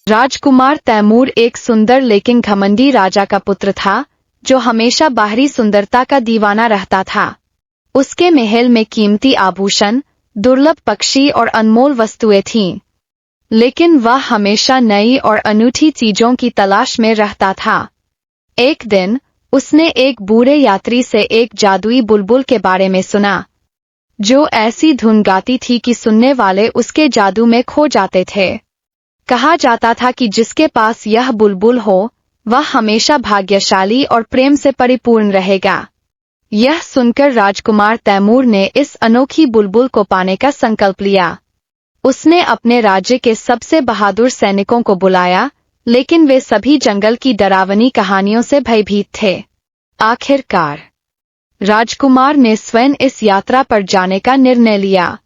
राजकुमार तैमूर एक सुंदर लेकिन घमंडी राजा का पुत्र था, जो हमेशा बाहरी सुंदरता का दीवाना रहता था। उसके महल में कीमती आभूषण, दुर्लभ पक्षी और अनमोल वस्तुएं थीं, लेकिन वह हमेशा नई और अनूठी चीजों की तलाश में रहता था। एक दिन उसने एक बूढ़े यात्री से एक जादुई बुलबुल के बारे में सुना, जो ऐसी धुन गाती थी कि सुनने वाले उसके जादू में खो जाते थे। कहा जाता था कि जिसके पास यह बुलबुल हो, वह हमेशा भाग्यशाली और प्रेम से परिपूर्ण रहेगा। यह सुनकर राजकुमार तैमूर ने इस अनोखी बुलबुल को पाने का संकल्प लिया। उसने अपने राज्य के सबसे बहादुर सैनिकों को बुलाया, लेकिन वे सभी जंगल की डरावनी कहानियों से भयभीत थे। आखिरकार राजकुमार ने स्वयं इस यात्रा पर जाने का निर्णय लिया।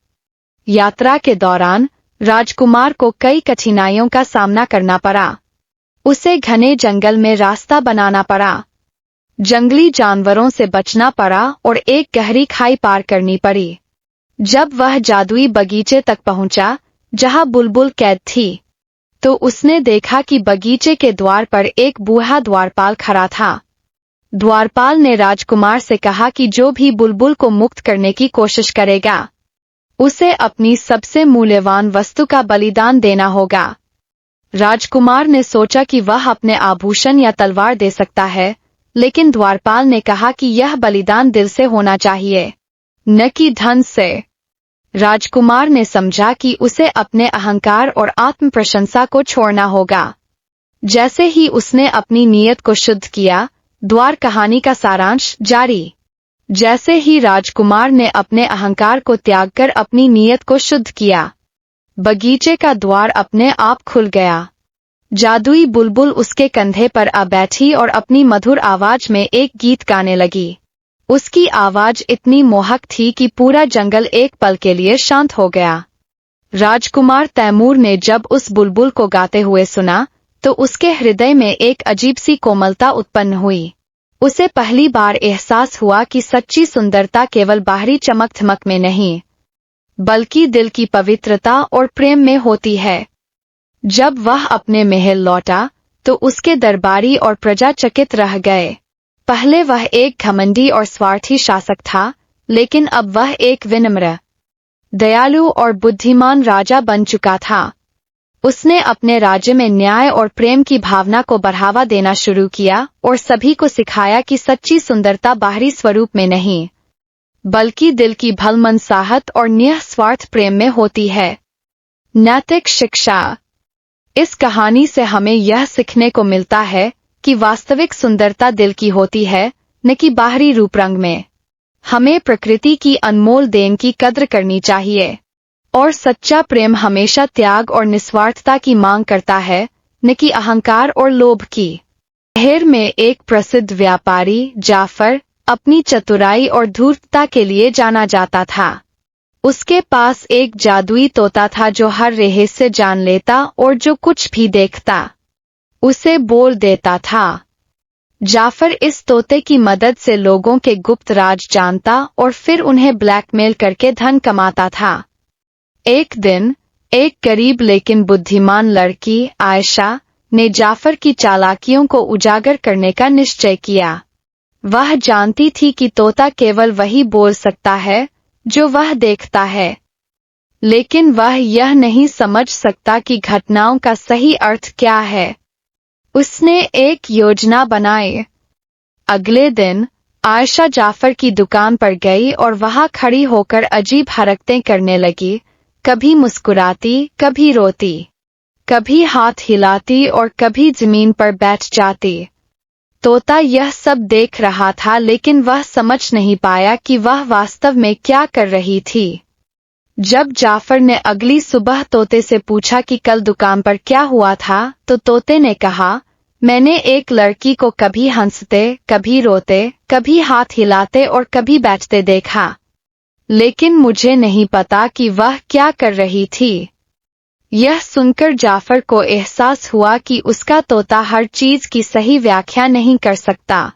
यात्रा के दौरान राजकुमार को कई कठिनाइयों का सामना करना पड़ा। उसे घने जंगल में रास्ता बनाना पड़ा, जंगली जानवरों से बचना पड़ा और एक गहरी खाई पार करनी पड़ी। जब वह जादुई बगीचे तक पहुंचा, जहां बुलबुल कैद थी, तो उसने देखा कि बगीचे के द्वार पर एक बूढ़ा द्वारपाल खड़ा था। द्वारपाल ने राजकुमार से कहा कि जो भी बुलबुल को मुक्त करने की कोशिश करेगा, उसे अपनी सबसे मूल्यवान वस्तु का बलिदान देना होगा। राजकुमार ने सोचा कि वह अपने आभूषण या तलवार दे सकता है, लेकिन द्वारपाल ने कहा कि यह बलिदान दिल से होना चाहिए, न कि धन से। राजकुमार ने समझा कि उसे अपने अहंकार और आत्म प्रशंसा को छोड़ना होगा। जैसे ही उसने अपनी नीयत को शुद्ध किया, द्वार कहानी का सारांश जारी। जैसे ही राजकुमार ने अपने अहंकार को त्यागकर अपनी नीयत को शुद्ध किया, बगीचे का द्वार अपने आप खुल गया। जादुई बुलबुल उसके कंधे पर आ बैठी और अपनी मधुर आवाज में एक गीत गाने लगी। उसकी आवाज इतनी मोहक थी कि पूरा जंगल एक पल के लिए शांत हो गया। राजकुमार तैमूर ने जब उस बुलबुल को गाते हुए सुना, तो उसके हृदय में एक अजीब सी कोमलता उत्पन्न हुई। उसे पहली बार एहसास हुआ कि सच्ची सुंदरता केवल बाहरी चमक-धमक में नहीं, बल्कि दिल की पवित्रता और प्रेम में होती है। जब वह अपने महल लौटा, तो उसके दरबारी और प्रजा चकित रह गए। पहले वह एक घमंडी और स्वार्थी शासक था, लेकिन अब वह एक विनम्र, दयालु और बुद्धिमान राजा बन चुका था। उसने अपने राज्य में न्याय और प्रेम की भावना को बढ़ावा देना शुरू किया और सभी को सिखाया कि सच्ची सुंदरता बाहरी स्वरूप में नहीं, बल्कि दिल की भलमनसाहत और निस्वार्थ प्रेम में होती है। नैतिक शिक्षा। इस कहानी से हमें यह सीखने को मिलता है कि वास्तविक सुंदरता दिल की होती है, न कि बाहरी रूप रंग में। हमें प्रकृति की अनमोल देन की कद्र करनी चाहिए, और सच्चा प्रेम हमेशा त्याग और निस्वार्थता की मांग करता है, न कि अहंकार और लोभ की। शहर में एक प्रसिद्ध व्यापारी जाफर अपनी चतुराई और धूर्तता के लिए जाना जाता था। उसके पास एक जादुई तोता था जो हर रहस्य जान लेता और जो कुछ भी देखता, उसे बोल देता था। जाफर इस तोते की मदद से लोगों के गुप्त राज जानता और फिर उन्हें ब्लैकमेल करके धन कमाता था। एक दिन एक गरीब लेकिन बुद्धिमान लड़की आयशा ने जाफर की चालाकियों को उजागर करने का निश्चय किया। वह जानती थी कि तोता केवल वही बोल सकता है जो वह देखता है, लेकिन वह यह नहीं समझ सकता कि घटनाओं का सही अर्थ क्या है। उसने एक योजना बनाई। अगले दिन आयशा जाफर की दुकान पर गई और वहां खड़ी होकर अजीब हरकतें करने लगी। कभी मुस्कुराती, कभी रोती, कभी हाथ हिलाती और कभी जमीन पर बैठ जाती। तोता यह सब देख रहा था, लेकिन वह समझ नहीं पाया कि वह वास्तव में क्या कर रही थी। जब जाफर ने अगली सुबह तोते से पूछा कि कल दुकान पर क्या हुआ था, तो तोते ने कहा, मैंने एक लड़की को कभी हंसते, कभी रोते, कभी हाथ हिलाते और कभी बैठते देखा, लेकिन मुझे नहीं पता कि वह क्या कर रही थी। यह सुनकर जाफर को एहसास हुआ कि उसका तोता हर चीज की सही व्याख्या नहीं कर सकता।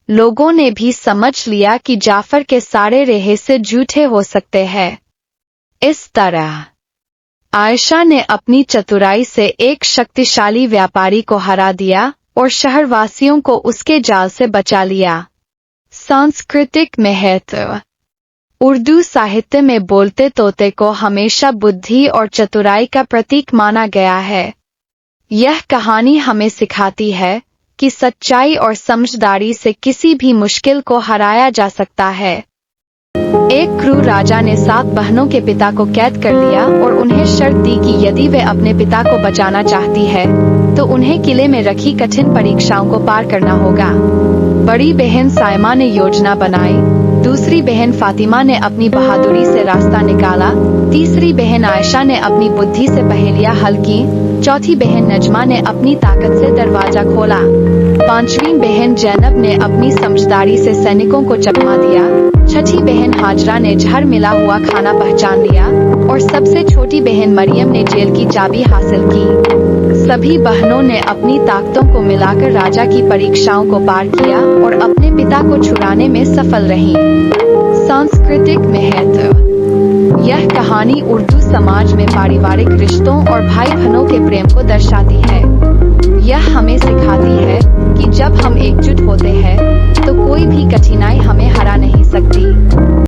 लोगों ने भी समझ लिया कि जाफर के सारे रहस्य झूठे हो सकते हैं। इस तरह आयशा ने अपनी चतुराई से एक शक्तिशाली व्यापारी को हरा दिया और शहरवासियों को उसके जाल से बचा लिया। सांस्कृतिक महत्व। उर्दू साहित्य में बोलते तोते को हमेशा बुद्धि और चतुराई का प्रतीक माना गया है। यह कहानी हमें सिखाती है कि सच्चाई और समझदारी से किसी भी मुश्किल को हराया जा सकता है। एक क्रूर राजा ने 7 बहनों के पिता को कैद कर लिया और उन्हें शर्त दी कि यदि वे अपने पिता को बचाना चाहती है तो उन्हें किले में रखी कठिन परीक्षाओं को पार करना होगा। बड़ी बहन साइमा ने योजना बनाई, दूसरी बहन फातिमा ने अपनी बहादुरी से रास्ता निकाला, तीसरी बहन आयशा ने अपनी बुद्धि से पहेलियां हल की, चौथी बहन नजमा ने अपनी ताकत से दरवाजा खोला, पांचवी बहन जैनब ने अपनी समझदारी से सैनिकों को चकमा दिया, छठी बहन हाजरा ने जहर मिला हुआ खाना पहचान लिया और सबसे छोटी बहन मरियम ने जेल की चाबी हासिल की। सभी बहनों ने अपनी ताकतों को मिलाकर राजा की परीक्षाओं को पार किया और अपने पिता को छुड़ाने में सफल रहीं। सांस्कृतिक महत्व। यह कहानी उर्दू समाज में पारिवारिक रिश्तों और भाई बहनों के प्रेम को दर्शाती है। यह हमें सिखाती है कि जब हम एकजुट होते हैं तो कोई भी कठिनाई हमें हरा नहीं सकती।